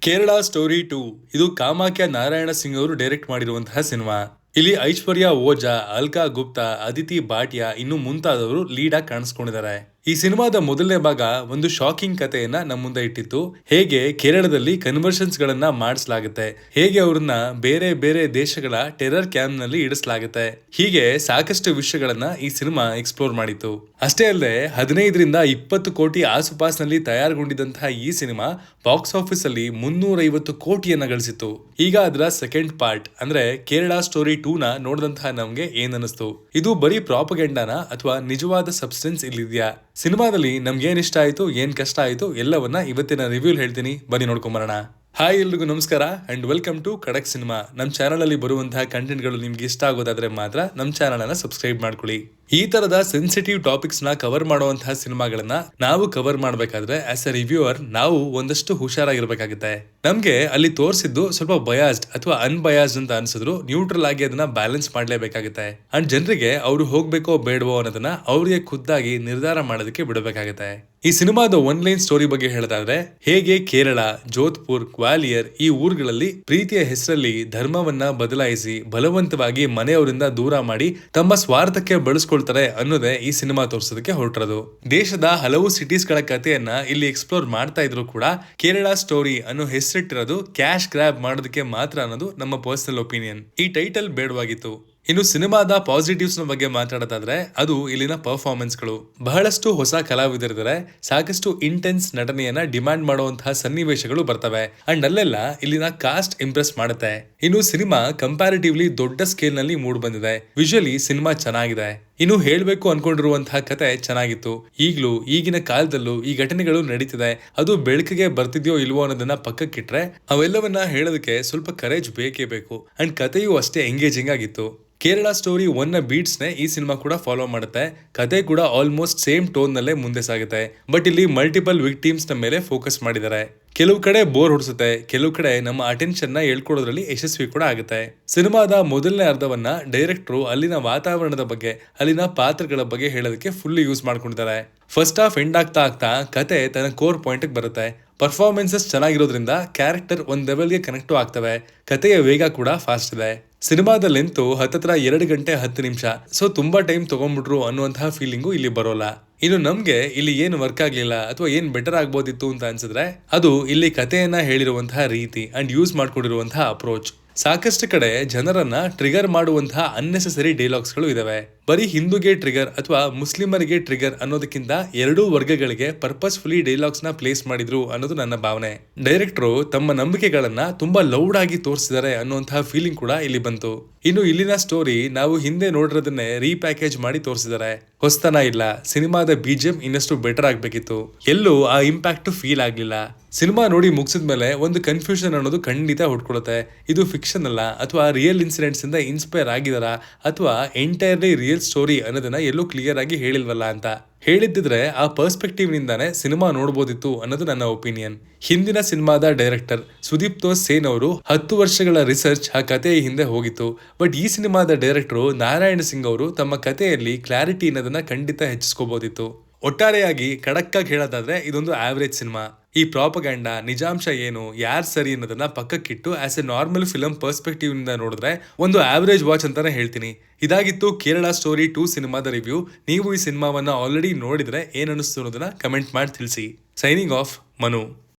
Kerala story 2 ಇದು ಕಾಮಾಖ್ಯ ನಾರಾಯಣ ಸಿಂಗ್ ಅವರು direct ಮಾಡಿರುವಂತಹ ಸಿನಿಮಾ. ಇಲ್ಲಿ ಐಶ್ವರ್ಯ ಓಜಾ, ಅಲ್ಕಾ ಗುಪ್ತಾ, ಅದಿತಿ ಭಾಟಿಯಾ ಇನ್ನು ಮುಂತಾದವರು ಲೀಡ್ ಆಗಿ ಕಾಣಿಸ್ಕೊಂಡಿದ್ದಾರೆ. ಈ ಸಿನಿಮಾದ ಮೊದಲನೇ ಭಾಗ ಒಂದು ಶಾಕಿಂಗ್ ಕಥೆಯನ್ನ ನಮ್ಮ ಮುಂದೆ ಇಟ್ಟಿತ್ತು. ಹೇಗೆ ಕೇರಳದಲ್ಲಿ ಕನ್ವರ್ಷನ್ಸ್ ಗಳನ್ನ ಮಾಡಿಸಲಾಗುತ್ತೆ, ಹೇಗೆ ಅವ್ರನ್ನ ಬೇರೆ ಬೇರೆ ದೇಶಗಳ ಟೆರರ್ ಕ್ಯಾಂಪ್ ನಲ್ಲಿ ಇಡಿಸಲಾಗುತ್ತೆ, ಹೀಗೆ ಸಾಕಷ್ಟು ವಿಷಯಗಳನ್ನ ಈ ಸಿನಿಮಾ ಎಕ್ಸ್ಪ್ಲೋರ್ ಮಾಡಿತ್ತು. ಅಷ್ಟೇ ಅಲ್ಲದೆ 15-20 ಕೋಟಿ ಆಸುಪಾಸಿನಲ್ಲಿ ತಯಾರುಗೊಂಡಿದ್ದಂತಹ ಈ ಸಿನಿಮಾ ಬಾಕ್ಸ್ ಆಫೀಸ್ ಅಲ್ಲಿ 350 ಕೋಟಿಯನ್ನ ಗಳಿಸಿತ್ತು. ಈಗ ಅದರ ಸೆಕೆಂಡ್ ಪಾರ್ಟ್ ಅಂದ್ರೆ ಕೇರಳ ಸ್ಟೋರಿ 2 ನ ನೋಡಿದಂತಹ ನಮ್ಗೆ ಏನ್ ಅನಿಸ್ತು? ಇದು ಬರೀ ಪ್ರಾಪಗೆಂಡಾನ ಅಥವಾ ನಿಜವಾದ ಸಬ್ಸ್ಟೆನ್ಸ್ ಇಲ್ಲಿದ್ಯಾ? ಸಿನಿಮಾದಲ್ಲಿ ನಮ್ಗೆ ಏನ್ ಇಷ್ಟ ಆಯ್ತು, ಏನ್ ಕಷ್ಟ ಆಯ್ತು ಎಲ್ಲವನ್ನ ಇವತ್ತಿನ ರಿವ್ಯೂ ಹೇಳ್ತೀನಿ, ಬನ್ನಿ ನೋಡ್ಕೊಂಬರೋಣ. ಹಾಯ್ ಎಲ್ರಿಗೂ ನಮಸ್ಕಾರ ಅಂಡ್ ವೆಲ್ಕಮ್ ಟು ಖಡಕ್ ಸಿನಿಮಾ. ನಮ್ಮ ಚಾನಲ್ ಅಲ್ಲಿ ಬರುವಂತಹ ಕಂಟೆಂಟ್ ಗಳು ನಿಮ್ಗೆ ಇಷ್ಟ ಆಗೋದಾದ್ರೆ ಮಾತ್ರ ನಮ್ಮ ಚಾನಲ್ ಅನ್ನ ಸಬ್ಸ್ಕ್ರೈಬ್ ಮಾಡ್ಕೊಳ್ಳಿ. ಈ ತರದ ಸೆನ್ಸಿಟಿವ್ ಟಾಪಿಕ್ಸ್ ನ ಕವರ್ ಮಾಡುವಂತಹ ಸಿನಿಮಾಗಳನ್ನ ನಾವು ಕವರ್ ಮಾಡ್ಬೇಕಾದ್ರೆ ಆಸ್ ಎ ರಿವ್ಯೂವರ್ ನಾವು ಒಂದಷ್ಟು ಹುಷಾರಾಗಿರ್ಬೇಕಾಗುತ್ತೆ. ನಮ್ಗೆ ಅಲ್ಲಿ ತೋರಿಸಿದ್ದು ಸ್ವಲ್ಪ ಬಯಾಸ್ಡ್ ಅಥವಾ ಅನ್ಬಯಾಸ್ಡ್ ಅಂತ ಅನ್ಸಿದ್ರು ನ್ಯೂಟ್ರಲ್ ಆಗಿ ಅದನ್ನ ಬ್ಯಾಲೆನ್ಸ್ ಮಾಡ್ಲೇಬೇಕಾಗುತ್ತೆ. ಅಂಡ್ ಜನರಿಗೆ ಅವ್ರು ಹೋಗ್ಬೇಕೋ ಬೇಡವೋ ಅನ್ನೋದನ್ನ ಅವ್ರಿಗೆ ಖುದ್ದಾಗಿ ನಿರ್ಧಾರ ಮಾಡೋದಕ್ಕೆ ಬಿಡಬೇಕಾಗುತ್ತೆ. ಈ ಸಿನಿಮಾದ ಒನ್ ಲೈನ್ ಸ್ಟೋರಿ ಬಗ್ಗೆ ಹೇಳೋದಾದ್ರೆ, ಹೇಗೆ ಕೇರಳ, ಜೋಧ್ಪುರ್, ಗ್ವಾಲಿಯರ್ ಈ ಊರುಗಳಲ್ಲಿ ಪ್ರೀತಿಯ ಹೆಸರಲ್ಲಿ ಧರ್ಮವನ್ನ ಬದಲಾಯಿಸಿ ಬಲವಂತವಾಗಿ ಮನೆಯವರಿಂದ ದೂರ ಮಾಡಿ ತಮ್ಮ ಸ್ವಾರ್ಥಕ್ಕೆ ಬಳಸ್ಕೊಳ್ತಾರೆ ಅನ್ನೋದೇ ಈ ಸಿನಿಮಾ ತೋರಿಸೋದಕ್ಕೆ ಹೊರಟಿರೋದು. ದೇಶದ ಹಲವು ಸಿಟೀಸ್ ಗಳ ಕಥೆಯನ್ನ ಇಲ್ಲಿ ಎಕ್ಸ್ಪ್ಲೋರ್ ಮಾಡ್ತಾ ಇದ್ರು ಕೂಡ ಕೇರಳ ಸ್ಟೋರಿ ಅನ್ನೋ ಹೆಸರಿಟ್ಟಿರೋದು ಕ್ಯಾಶ್ ಗ್ರಾಬ್ ಮಾಡೋದಕ್ಕೆ ಮಾತ್ರ ಅನ್ನೋದು ನಮ್ಮ ಪರ್ಸನಲ್ ಒಪಿನಿಯನ್. ಈ ಟೈಟಲ್ ಬೇಡವಾಗಿತ್ತು. ಇನ್ನು ಸಿನಿಮಾದ ಪಾಸಿಟಿವ್ಸ್ ನ ಬಗ್ಗೆ ಮಾತಾಡೋದಾದ್ರೆ ಅದು ಇಲ್ಲಿನ ಪರ್ಫಾರ್ಮೆನ್ಸ್ ಗಳು. ಬಹಳಷ್ಟು ಹೊಸ ಕಲಾವಿದರಿದ್ದಾರೆ, ಸಾಕಷ್ಟು ಇಂಟೆನ್ಸ್ ನಟನೆಯನ್ನ ಡಿಮ್ಯಾಂಡ್ ಮಾಡುವಂತಹ ಸನ್ನಿವೇಶಗಳು ಬರ್ತವೆ ಅಂಡ್ ಅಲ್ಲೆಲ್ಲ ಇಲ್ಲಿನ ಕಾಸ್ಟ್ ಇಂಪ್ರೆಸ್ ಮಾಡುತ್ತೆ. ಇನ್ನು ಸಿನಿಮಾ ಕಂಪ್ಯಾರಿಟಿವ್ಲಿ ದೊಡ್ಡ ಸ್ಕೇಲ್ ನಲ್ಲಿ ಮೂಡ್ ಬಂದಿದೆ. ವಿಜುವಲಿ ಸಿನಿಮಾ ಚೆನ್ನಾಗಿದೆ. ಇನ್ನು ಹೇಳ್ಬೇಕು ಅನ್ಕೊಂಡಿರುವಂತಹ ಕತೆ ಚೆನ್ನಾಗಿತ್ತು. ಈಗ್ಲೂ ಈಗಿನ ಕಾಲದಲ್ಲೂ ಈ ಘಟನೆಗಳು ನಡೀತಿದೆ, ಅದು ಬೆಳಕಿಗೆ ಬರ್ತಿದ್ಯೋ ಇಲ್ವೋ ಅನ್ನೋದನ್ನ ಪಕ್ಕಕ್ಕಿಟ್ರೆ ಅವೆಲ್ಲವನ್ನ ಹೇಳೋದಕ್ಕೆ ಸ್ವಲ್ಪ ಕರೇಜ್ ಬೇಕೇ ಬೇಕು. ಅಂಡ್ ಕಥೆಯೂ ಅಷ್ಟೇ ಎಂಗೇಜಿಂಗ್ ಆಗಿತ್ತು. ಕೇರಳ ಸ್ಟೋರಿ 1 ನ ಬೀಟ್ಸ್ ನೇ ಈ ಸಿನಿಮಾ ಕೂಡ ಫಾಲೋ ಮಾಡುತ್ತೆ. ಕತೆ ಕೂಡ ಆಲ್ಮೋಸ್ಟ್ ಸೇಮ್ ಟೋನ್ ನಲ್ಲೇ ಮುಂದೆ ಸಾಗುತ್ತೆ. ಬಟ್ ಇಲ್ಲಿ ಮಲ್ಟಿಪಲ್ ವಿಕ್ಟಿಮ್ಸ್ ನ ಮೇಲೆ ಫೋಕಸ್ ಮಾಡಿದ್ದಾರೆ. ಕೆಲವು ಕಡೆ ಬೋರ್ ಹೊಡಿಸುತ್ತೆ, ಕೆಲವು ಕಡೆ ನಮ್ಮ ಅಟೆನ್ಷನ್ ನ ಹೇಳ್ಕೊಡೋದ್ರಲ್ಲಿ ಯಶಸ್ವಿ ಕೂಡ ಆಗುತ್ತೆ. ಸಿನಿಮಾದ ಮೊದಲನೇ ಅರ್ಧವನ್ನ ಡೈರೆಕ್ಟರ್ ಅಲ್ಲಿನ ವಾತಾವರಣದ ಬಗ್ಗೆ, ಅಲ್ಲಿನ ಪಾತ್ರಗಳ ಬಗ್ಗೆ ಹೇಳೋದಕ್ಕೆ ಫುಲ್ ಯೂಸ್ ಮಾಡ್ಕೊಂಡಿದ್ದಾರೆ. ಫಸ್ಟ್ ಹಾಫ್ ಎಂಡ್ ಆಗ್ತಾ ಆಗ್ತಾ ಕತೆ ತನ್ನ ಕೋರ್ ಪಾಯಿಂಟ್ ಬರುತ್ತೆ. ಪರ್ಫಾರ್ಮೆನ್ಸಸ್ ಚೆನ್ನಾಗಿರೋದ್ರಿಂದ ಕ್ಯಾರೆಕ್ಟರ್ ಒಂದ್ ಲೆವೆಲ್ಗೆ ಕನೆಕ್ಟ್ ಆಗ್ತವೆ. ಕತೆಯ ವೇಗ ಕೂಡ ಫಾಸ್ಟ್ ಇದೆ. ಸಿನಿಮಾದ ಲೆಂತ್ ಹತ್ತತ್ರ 2 ಗಂಟೆ 10 ನಿಮಿಷ. ಸೊ ತುಂಬಾ ಟೈಮ್ ತಗೊಂಡ್ಬಿಟ್ರು ಅನ್ನುವಂತಹ ಫೀಲಿಂಗು ಇಲ್ಲಿ ಬರೋಲ್ಲ. ಇನ್ನು ನಮ್ಗೆ ಇಲ್ಲಿ ಏನ್ ವರ್ಕ್ ಆಗ್ಲಿಲ್ಲ ಅಥವಾ ಏನ್ ಬೆಟರ್ ಆಗ್ಬೋದಿತ್ತು ಅಂತ ಅನ್ಸಿದ್ರೆ ಅದು ಇಲ್ಲಿ ಕಥೆಯನ್ನ ಹೇಳಿರುವಂತಹ ರೀತಿ ಅಂಡ್ ಯೂಸ್ ಮಾಡ್ಕೊಂಡಿರುವಂತಹ ಅಪ್ರೋಚ್. ಸಾಕಷ್ಟು ಕಡೆ ಜನರನ್ನ ಟ್ರಿಗರ್ ಮಾಡುವಂತಹ ಅನ್ನೆಸೆಸರಿ ಡೈಲಾಗ್ಸ್ ಗಳು ಇದಾವೆ. ಬರೀ ಹಿಂದೂಗೆ ಟ್ರಿಗರ್ ಅಥವಾ ಮುಸ್ಲಿಮರಿಗೆ ಟ್ರಿಗರ್ ಅನ್ನೋದಕ್ಕಿಂತ ಎರಡೂ ವರ್ಗಗಳಿಗೆ ಪರ್ಪಸ್ಫುಲಿ ಡೈಲಾಗ್ಸ್ ನ ಪ್ಲೇಸ್ ಮಾಡಿದ್ರು ಅನ್ನೋದು ನನ್ನ ಭಾವನೆ. ಡೈರೆಕ್ಟರ್ ತಮ್ಮ ನಂಬಿಕೆಗಳನ್ನ ತುಂಬಾ ಲೌಡ್ ಆಗಿ ತೋರಿಸಿದ್ದಾರೆ ಅನ್ನುವಂತಹ ಫೀಲಿಂಗ್ ಕೂಡ ಇಲ್ಲಿ ಬಂತು. ಇನ್ನು ಇಲ್ಲಿನ ಸ್ಟೋರಿ ನಾವು ಹಿಂದೆ ನೋಡಿರೋದನ್ನೇ ರೀಪ್ಯಾಕೇಜ್ ಮಾಡಿ ತೋರಿಸಿದ್ದಾರೆ. ಹೊಸತನ ಇಲ್ಲ. ಸಿನಿಮಾದ ಬಿಜಿಎಂ ಇನ್ನಷ್ಟು ಬೆಟರ್ ಆಗ್ಬೇಕಿತ್ತು. ಎಲ್ಲೂ ಆ ಇಂಪ್ಯಾಕ್ಟ್ ಫೀಲ್ ಆಗ್ಲಿಲ್ಲ. ಸಿನಿಮಾ ನೋಡಿ ಮುಗಿಸಿದ್ಮೇಲೆ ಒಂದು ಕನ್ಫ್ಯೂಷನ್ ಅನ್ನೋದು ಖಂಡಿತ ಹುಡ್ಕೊಳುತ್ತೆ. ಇದು ಫಿಕ್ಷನ್ ಅಲ್ಲ ಅಥವಾ ರಿಯಲ್ ಇನ್ಸಿಡೆಂಟ್ಸ್ ಇಂದ ಇನ್ಸ್ಪೈರ್ ಆಗಿದಾರ ಅಥವಾ ಎಂಟೈರ್ಲಿ ರಿಯಲ್ ಸ್ಟೋರಿ ಅನ್ನೋದನ್ನ ಎಲ್ಲೂ ಕ್ಲಿಯರ್ ಆಗಿ ಹೇಳಿಲ್ವಲ್ಲ ಅಂತ. ಹೇಳಿದ್ದಿದ್ರೆ ಆ ಪರ್ಸ್ಪೆಕ್ಟಿವ್ ನಿಂದಾನೆ ಸಿನಿಮಾ ನೋಡಬಹುದಿತ್ತು ಅನ್ನೋದು ನನ್ನ ಒಪಿನಿಯನ್. ಹಿಂದಿನ ಸಿನಿಮಾದ ಡೈರೆಕ್ಟರ್ ಸುದೀಪ್ ಸೇನ್ ಅವರು 10 ವರ್ಷಗಳ ರಿಸರ್ಚ್ ಆ ಕಥೆಯ ಹಿಂದೆ ಹೋಗಿತ್ತು. ಬಟ್ ಈ ಸಿನಿಮಾದ ಡೈರೆಕ್ಟರ್ ನಾರಾಯಣ ಸಿಂಗ್ ಅವರು ತಮ್ಮ ಕಥೆಯಲ್ಲಿ ಕ್ಲಾರಿಟಿ ಅನ್ನೋದನ್ನ ಖಂಡಿತ ಹೆಚ್ಚಿಸ್ಕೋಬಹುದಿತ್ತು. ಒಟ್ಟಾರೆಯಾಗಿ ಖಡಕ್ಕಾಗಿ ಹೇಳೋದಾದ್ರೆ ಇದೊಂದು ಆವರೇಜ್ ಸಿನಿಮಾ. ಈ ಪ್ರಾಪಗ್ಯಾಂಡ ನಿಜಾಂಶ ಏನು, ಯಾರ್ ಸರಿ ಅನ್ನೋದನ್ನ ಪಕ್ಕಕ್ಕಿಟ್ಟು as a normal film perspective ನಿಂದ ನೋಡಿದ್ರೆ ಒಂದು ಆವರೇಜ್ ವಾಚ್ ಅಂತಾನೆ ಹೇಳ್ತೀನಿ. ಇದಾಗಿತ್ತು ಕೇರಳ ಸ್ಟೋರಿ 2 ಸಿನಿಮಾದ ರಿವ್ಯೂ. ನೀವು ಈ ಸಿನಿಮಾವನ್ನ ಆಲ್ರೆಡಿ ನೋಡಿದ್ರೆ ಏನ್ ಅನಿಸ್ತು ಅನ್ನೋದನ್ನ ಕಮೆಂಟ್ ಮಾಡಿ ತಿಳಿಸಿ. Signing off, Manu.